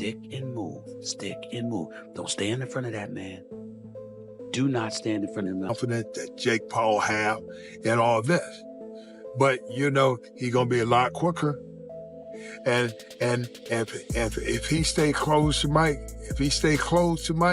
Stick and move. Stick and move. Don't stand in front of that man. Do not stand in front of him. Confident that Jake Paul have in all this. But, you know, he's going to be a lot quicker. And if he stay close to Mike,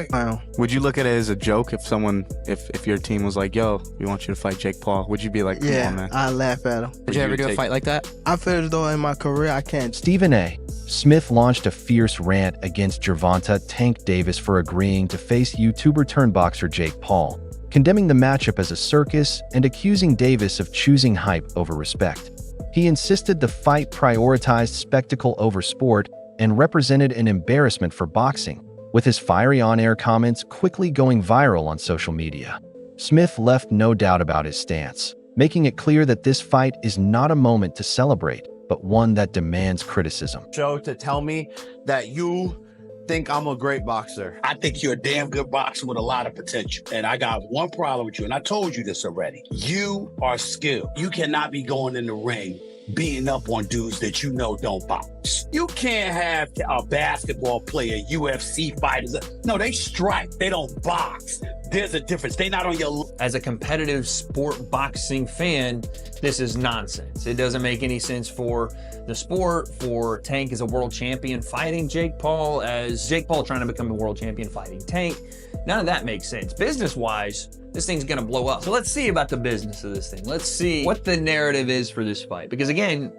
Wow. Would you look at it as a joke if your team was like, yo, we want you to fight Jake Paul? Would you be like, come on, man? I laugh at him. Did you ever do a fight like that? I feel as though in my career I can't. Stephen A. Smith launched a fierce rant against Gervonta Tank Davis for agreeing to face YouTuber-turned-boxer Jake Paul, condemning the matchup as a circus and accusing Davis of choosing hype over respect. He insisted the fight prioritized spectacle over sport and represented an embarrassment for boxing, with his fiery on-air comments quickly going viral on social media. Smith left no doubt about his stance, making it clear that this fight is not a moment to celebrate, but one that demands criticism. Show to tell me that you think I'm a great boxer. I think you're a damn good boxer with a lot of potential. And I got one problem with you, and I told you this already. You are skilled. You cannot be going in the ring beating up on dudes that you know don't box. You can't have a basketball player, UFC fighters. No, they strike. They don't box. There's a difference. They not on your... As a competitive sport boxing fan, this is nonsense. It doesn't make any sense for the sport, for Tank as a world champion fighting Jake Paul, as Jake Paul trying to become a world champion fighting Tank. None of that makes sense. Business-wise, this thing's gonna blow up. So let's see about the business of this thing. Let's see what the narrative is for this fight. Because again,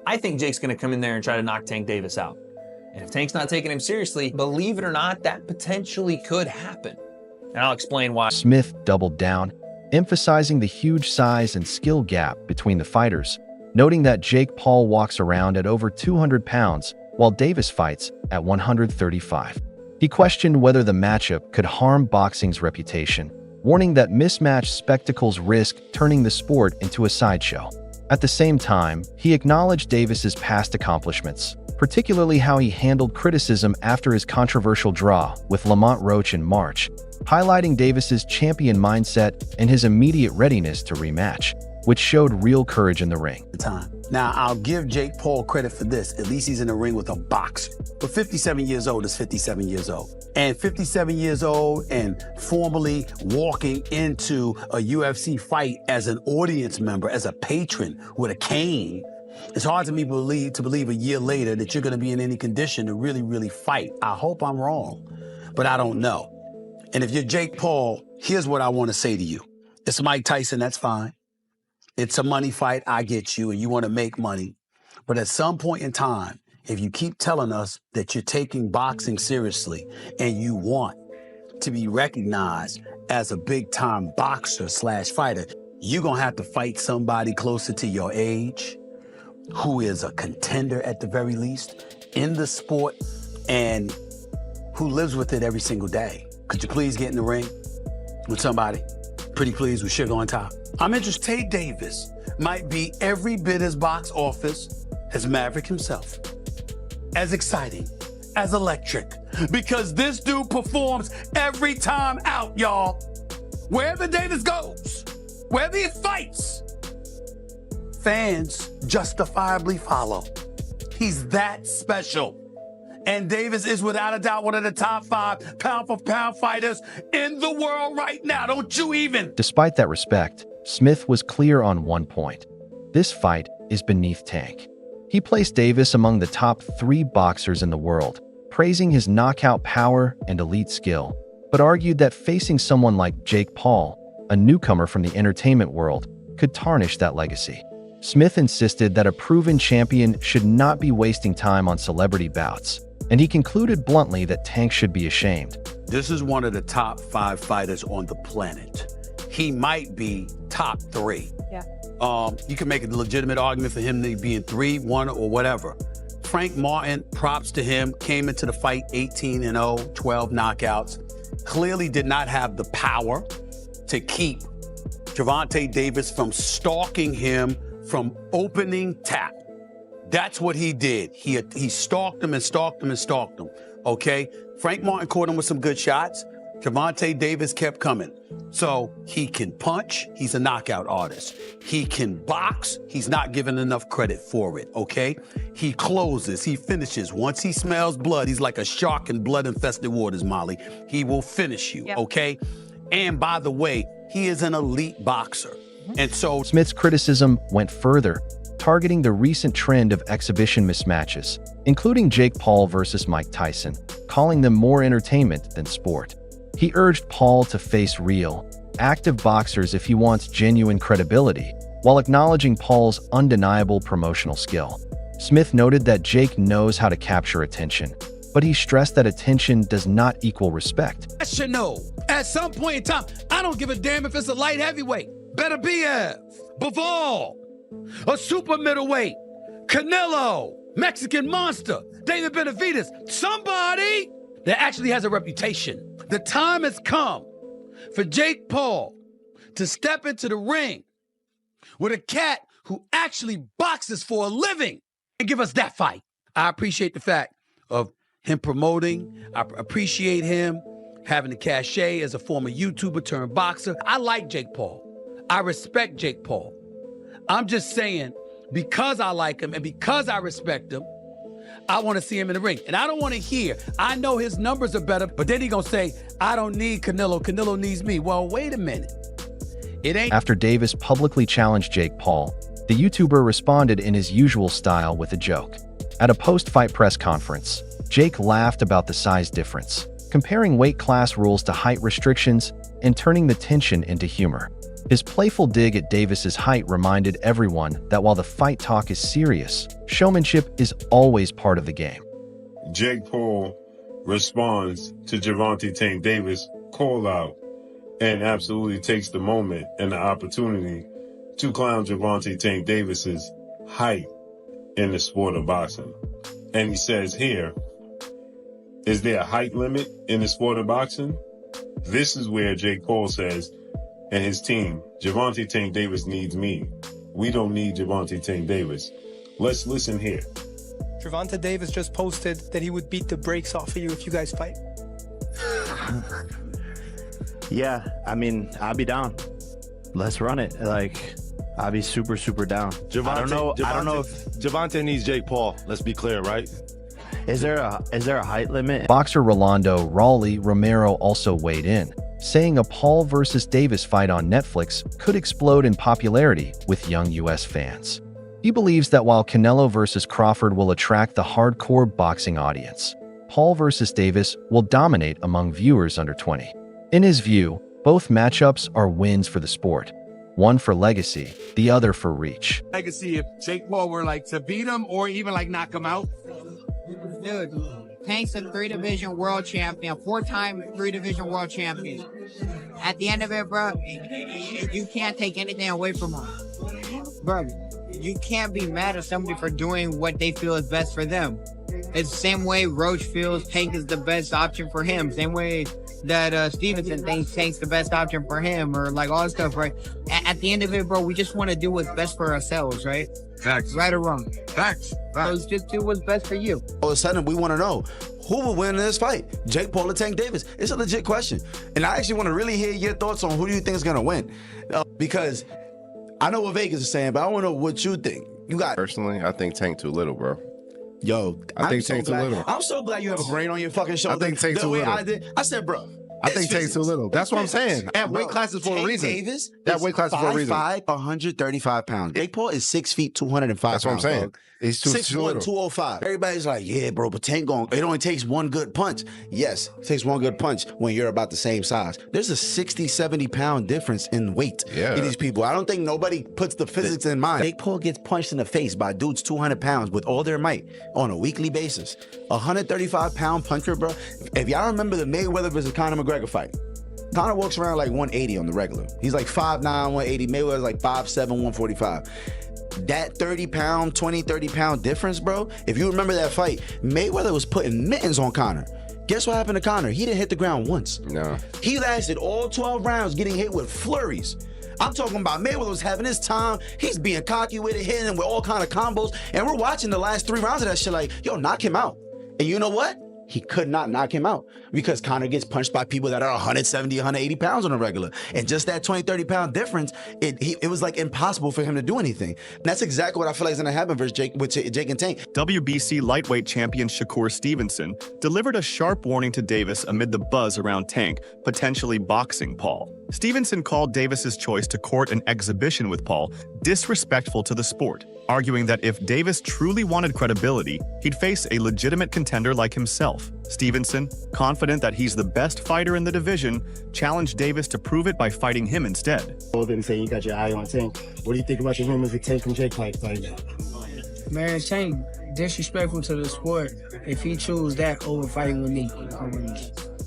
I think Jake's gonna come in there and try to knock Tank Davis out. And if Tank's not taking him seriously, believe it or not, that potentially could happen. And I'll explain why. Smith doubled down, emphasizing the huge size and skill gap between the fighters, noting that Jake Paul walks around at over 200 pounds, while Davis fights at 135. He questioned whether the matchup could harm boxing's reputation, warning that mismatched spectacles risk turning the sport into a sideshow. At the same time, he acknowledged Davis's past accomplishments, particularly how he handled criticism after his controversial draw with Lamont Roach in March, highlighting Davis's champion mindset and his immediate readiness to rematch, which showed real courage in the ring. Now, I'll give Jake Paul credit for this. At least he's in the ring with a boxer. But 57 years old is 57 years old. And 57 years old and formally walking into a UFC fight as an audience member, as a patron with a cane, it's hard to me to believe a year later that you're going to be in any condition to really fight. I hope I'm wrong, but I don't know. And if you're Jake Paul, here's what I want to say to you. It's Mike Tyson, that's fine. It's a money fight, I get you, and you want to make money. But at some point in time, if you keep telling us that you're taking boxing seriously and you want to be recognized as a big-time boxer / fighter, you're going to have to fight somebody closer to your age, who is a contender at the very least in the sport and who lives with it every single day. Could you please get in the ring with somebody? Pretty please with sugar on top. I'm interested. Tank Davis might be every bit as box office as Maverick himself. As exciting, as electric, because this dude performs every time out, y'all. Wherever Davis goes, wherever he fights, fans justifiably follow. He's that special. And Davis is without a doubt one of the top 5 pound-for-pound fighters in the world right now. Don't you even? Despite that respect, Smith was clear on one point. This fight is beneath Tank. He placed Davis among the top 3 boxers in the world, praising his knockout power and elite skill, but argued that facing someone like Jake Paul, a newcomer from the entertainment world, could tarnish that legacy. Smith insisted that a proven champion should not be wasting time on celebrity bouts, and he concluded bluntly that Tank should be ashamed. This is one of the top 5 fighters on the planet. He might be top 3. Yeah. You can make a legitimate argument for him being 3, 1, or whatever. Frank Martin, props to him, came into the fight 18-0, 12 knockouts. Clearly did not have the power to keep Gervonta Davis from stalking him from opening tap. That's what he did. He stalked him and stalked him and stalked him, okay? Frank Martin caught him with some good shots, Gervonta Davis kept coming. So he can punch. He's a knockout artist. He can box. He's not given enough credit for it, okay? He closes. He finishes. Once he smells blood, he's like a shark in blood-infested waters, Molly. He will finish you, okay? And by the way, he is an elite boxer. And so Smith's criticism went further, targeting the recent trend of exhibition mismatches, including Jake Paul versus Mike Tyson, calling them more entertainment than sport. He urged Paul to face real, active boxers if he wants genuine credibility, while acknowledging Paul's undeniable promotional skill. Smith noted that Jake knows how to capture attention, but he stressed that attention does not equal respect. I should know. At some point in time, I don't give a damn if it's a light heavyweight. Better be Bivol, a super middleweight, Canelo, Mexican Monster, David Benavidez, somebody that actually has a reputation. The time has come for Jake Paul to step into the ring with a cat who actually boxes for a living and give us that fight. I appreciate the fact of him promoting. I appreciate him having the cachet as a former YouTuber turned boxer. I like Jake Paul. I respect Jake Paul. I'm just saying, because I like him and because I respect him, I want to see him in the ring. And I don't want to hear, I know his numbers are better, but then he gonna say, I don't need Canelo, Canelo needs me. Well, wait a minute. It ain't. After Davis publicly challenged Jake Paul, the YouTuber responded in his usual style with a joke. At a post-fight press conference, Jake laughed about the size difference, comparing weight class rules to height restrictions and turning the tension into humor. His playful dig at Davis's height reminded everyone that while the fight talk is serious, showmanship is always part of the game. Jake Paul responds to Gervonta Tank Davis call out and absolutely takes the moment and the opportunity to clown Gervonta Tank Davis's height in the sport of boxing. And he says here, is there a height limit in the sport of boxing? This is where Jake Paul says, and his team, Gervonta Tank Davis needs me. We don't need Gervonta Tank Davis. Let's listen here. Gervonta Davis just posted that he would beat the brakes off of you if you guys fight. Yeah, I mean, I'll be down. Let's run it. Like, I'll be super, super down. I don't know if Gervonta needs Jake Paul. Let's be clear, right? Is there a height limit? Boxer Rolando Raleigh Romero also weighed in, saying a Paul versus Davis fight on Netflix could explode in popularity with young US fans. He believes that while Canelo versus Crawford will attract the hardcore boxing audience, Paul versus Davis will dominate among viewers under 20. In his view, both matchups are wins for the sport, one for legacy, the other for reach. Legacy if Jake Paul were like to beat him or even like knock him out. Dude, Tank's a 3-division world champion, 4-time 3-division world champion. At the end of it, bro, you can't take anything away from him. Bro, you can't be mad at somebody for doing what they feel is best for them. It's the same way Roach feels Tank is the best option for him. Same way that Stevenson thinks Tank's the best option for him, or like all that stuff, right? At the end of it, bro, we just want to do what's best for ourselves, right? Facts. Right or wrong. Facts. So just do what's best for you. All of a sudden, we want to know who will win this fight, Jake Paul or Tank Davis. It's a legit question. And I actually want to really hear your thoughts on who do you think is going to win. Because I know what Vegas is saying, but I want to know what you think. You got. Personally, I think Tank too little, bro. Yo, I think Tank too little. I'm so glad you have a brain on your fucking shoulder. I think Tank too little. I said, bro. I think Tank's too little. That's what I'm saying. That weight class is for a reason. Davis that weight class is for a reason. 5'5", 135 pounds. Jake Paul is 6 feet, 205 pounds. That's what I'm saying. Dog. He's 6'1", 205. Everybody's like, yeah, bro, but Tank going, it only takes one good punch. Yes, it takes one good punch when you're about the same size. There's a 60, 70 pound difference in weight in these people. I don't think nobody puts the physics in mind. Jake Paul gets punched in the face by dudes 200 pounds with all their might on a weekly basis. 135 pound puncher, bro. If y'all remember the Mayweather versus Conor McGregor fight, Conor walks around like 180 on the regular. He's like 5'9", 180. Mayweather's like 5'7", 145. That 30 pound difference, bro. If you remember that fight, Mayweather was putting mittens on Conor. Guess what happened to Conor? He didn't hit the ground once. No. He lasted all 12 rounds getting hit with flurries. I'm talking about Mayweather was having his time. He's being cocky with it, hitting him with all kind of combos. And we're watching the last 3 rounds of that shit like, yo, knock him out. And you know what? he could not knock him out because Conor gets punched by people that are 170, 180 pounds on a regular. And just that 20, 30 pound difference, it was like impossible for him to do anything. And that's exactly what I feel like is going to happen versus Jake and Tank. WBC lightweight champion Shakur Stevenson delivered a sharp warning to Davis amid the buzz around Tank potentially boxing Paul. Stevenson called Davis's choice to court an exhibition with Paul disrespectful to the sport, arguing that if Davis truly wanted credibility, he'd face a legitimate contender like himself. Stevenson, confident that he's the best fighter in the division, challenged Davis to prove it by fighting him instead. Paul didn't say you got your eye on Tank. What do you think about the rumors of Tank and Jake fighting? Man, Tank disrespectful to the sport if he choose that over fighting with me.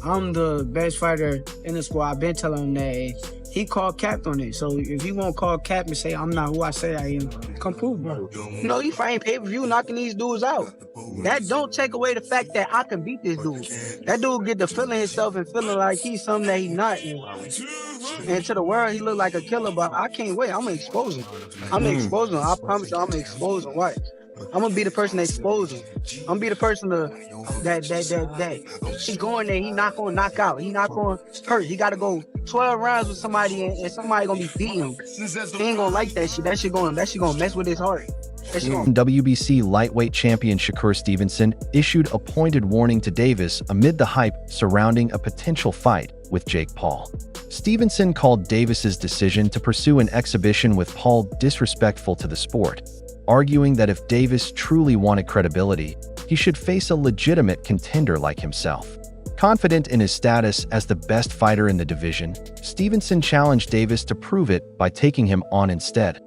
I'm the best fighter in the squad. I've been telling him that. He called cap on it. So if you won't call cap and say I'm not who I say I am, come prove, bro. You know, he fighting pay-per-view, knocking these dudes out. That don't take away the fact that I can beat this dude. That dude get to feeling himself and feeling like he's something that he's not. And to the world, he look like a killer, but I can't wait. I'm gonna expose him. I'm gonna expose him. I promise you, I'm gonna expose him. What? I'm gonna be the person that exposes him. I'm gonna be the person that he going there, he not gonna knock out. He not gonna hurt. He gotta go 12 rounds with somebody and somebody gonna be beating him. He ain't gonna like that shit. That shit gonna mess with his heart. WBC lightweight champion Shakur Stevenson issued a pointed warning to Davis amid the hype surrounding a potential fight with Jake Paul. Stevenson called Davis's decision to pursue an exhibition with Paul disrespectful to the sport, arguing that if Davis truly wanted credibility, he should face a legitimate contender like himself. Confident in his status as the best fighter in the division, Stevenson challenged Davis to prove it by taking him on instead.